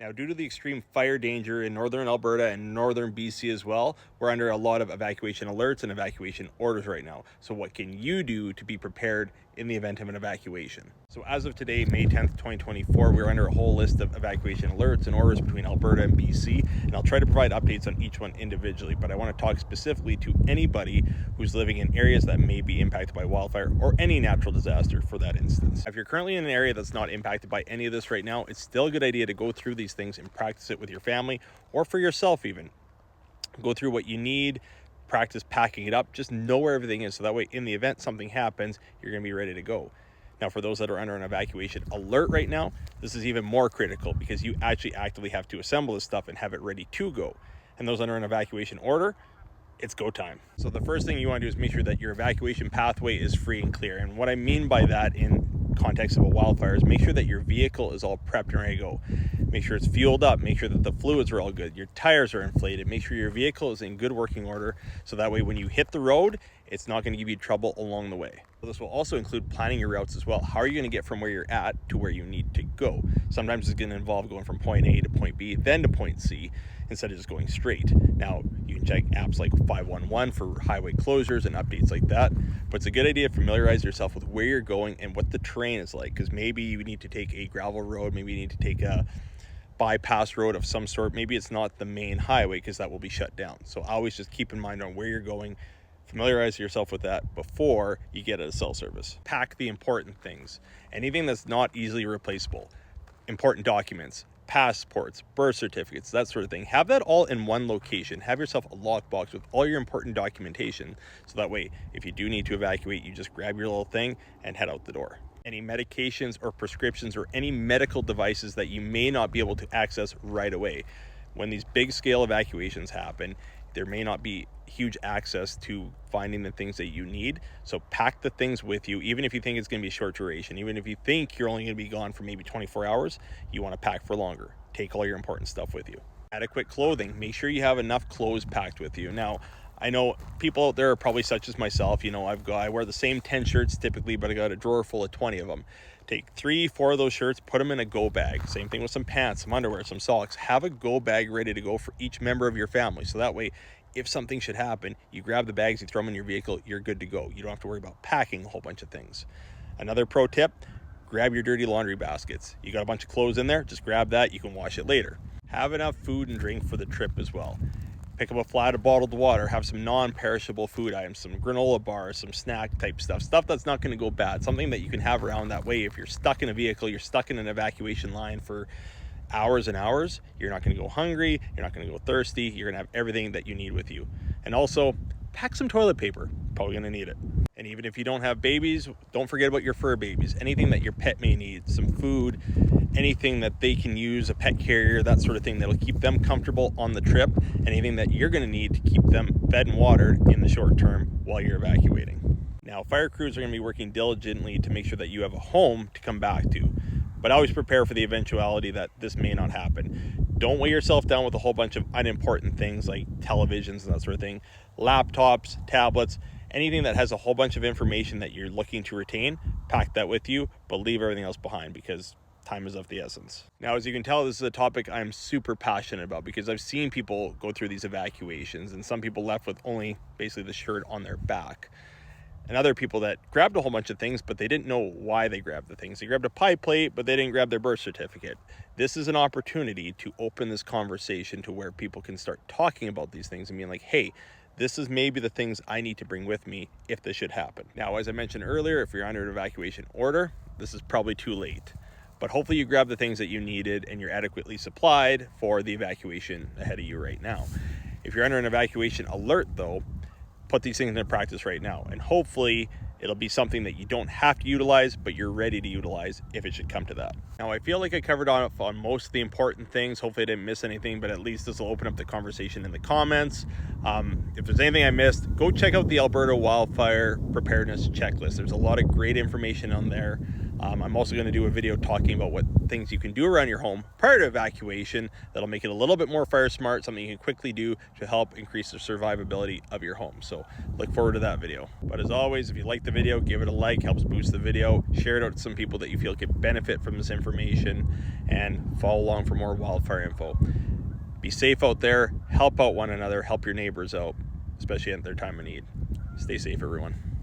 Now, due to the extreme fire danger in northern Alberta and northern BC as well, we're under a lot of evacuation alerts and evacuation orders right now. So what can you do to be prepared in the event of an evacuation? So as of today, May 10th, 2024, we're under a whole list of evacuation alerts and orders between Alberta and BC, and I'll try to provide updates on each one individually, but I want to talk specifically to anybody who's living in areas that may be impacted by wildfire or any natural disaster for that instance. If you're currently in an area that's not impacted by any of this right now, it's still a good idea to go through these things and practice it with your family or for yourself even. Go through what you need, practice packing it up, just know where everything is so that way in the event something happens, you're going to be ready to go. Now, for those that are under an evacuation alert right now, this is even more critical because you actually actively have to assemble this stuff and have it ready to go. And those under an evacuation order, it's go time. So the first thing you want to do is make sure that your evacuation pathway is free and clear. And what I mean by that in context of a wildfire is make sure that your vehicle is all prepped and ready to go. Make sure it's fueled up, make sure that the fluids are all good, your tires are inflated, make sure your vehicle is in good working order so that way when you hit the road, it's not going to give you trouble along the way. So this will also include planning your routes as well. How are you going to get from where you're at to where you need to go? Sometimes it's going to involve going from point A to point B, then to point C, instead of just going straight. Now, you can check apps like 511 for highway closures and updates like that, but it's a good idea to familiarize yourself with where you're going and what the terrain is like, because maybe you need to take a gravel road, maybe you need to take a bypass road of some sort. Maybe it's not the main highway because that will be shut down. So always just keep in mind on where you're going. Familiarize yourself with that before you get a cell service. Pack the important things. Anything that's not easily replaceable. Important documents, passports, birth certificates, that sort of thing. Have that all in one location. Have yourself a lockbox with all your important documentation. So that way, if you do need to evacuate, you just grab your little thing and head out the door. Any medications or prescriptions or any medical devices that you may not be able to access right away. When these big scale evacuations happen, there may not be huge access to finding the things that you need. So pack the things with you, even if you think it's going to be short duration, even if you think you're only going to be gone for maybe 24 hours, you want to pack for longer. Take all your important stuff with you. Adequate clothing. Make sure you have enough clothes packed with you. Now, I know people out there are probably such as myself. I wear the same 10 shirts typically, but I got a drawer full of 20 of them. Take 3-4 of those shirts, put them in a go bag. Same thing with some pants, some underwear, some socks. Have a go bag ready to go for each member of your family. So that way, if something should happen, you grab the bags, you throw them in your vehicle, you're good to go. You don't have to worry about packing a whole bunch of things. Another pro tip, grab your dirty laundry baskets. You got a bunch of clothes in there, just grab that, you can wash it later. Have enough food and drink for the trip as well. Pick up a flat of bottled water, have some non-perishable food items, some granola bars, some snack type stuff that's not going to go bad, something that you can have around. That way if you're stuck in a vehicle, you're stuck in an evacuation line for hours and hours, you're not going to go hungry, you're not going to go thirsty, you're going to have everything that you need with you. And also pack some toilet paper, probably going to need it. And even if you don't have babies, don't forget about your fur babies. Anything that your pet may need, some food, anything that they can use, a pet carrier, that sort of thing that'll keep them comfortable on the trip, anything that you're going to need to keep them fed and watered in the short term while you're evacuating. Now, fire crews are going to be working diligently to make sure that you have a home to come back to, but always prepare for the eventuality that this may not happen. Don't weigh yourself down with a whole bunch of unimportant things like televisions and that sort of thing, laptops, tablets, anything that has a whole bunch of information that you're looking to retain. Pack that with you, but leave everything else behind because time is of the essence. Now, as you can tell, this is a topic I'm super passionate about because I've seen people go through these evacuations and some people left with only basically the shirt on their back. And other people that grabbed a whole bunch of things, but they didn't know why they grabbed the things. They grabbed a pie plate, but they didn't grab their birth certificate. This is an opportunity to open this conversation to where people can start talking about these things and being like, hey, this is maybe the things I need to bring with me if this should happen. Now, as I mentioned earlier, if you're under an evacuation order, this is probably too late. But hopefully you grab the things that you needed and you're adequately supplied for the evacuation ahead of you right now. If you're under an evacuation alert, though, put these things into practice right now. And hopefully it'll be something that you don't have to utilize, but you're ready to utilize if it should come to that. Now, I feel like I covered on most of the important things. Hopefully I didn't miss anything, but at least this will open up the conversation in the comments. If there's anything I missed, go check out the Alberta Wildfire Preparedness Checklist. There's a lot of great information on there. I'm also going to do a video talking about what things you can do around your home prior to evacuation that'll make it a little bit more fire smart, something you can quickly do to help increase the survivability of your home. So look forward to that video. But as always, if you like the video, give it a like, helps boost the video. Share it out to some people that you feel could benefit from this information, and follow along for more wildfire info. Be safe out there, help out one another, help your neighbors out, especially at their time of need. Stay safe, everyone.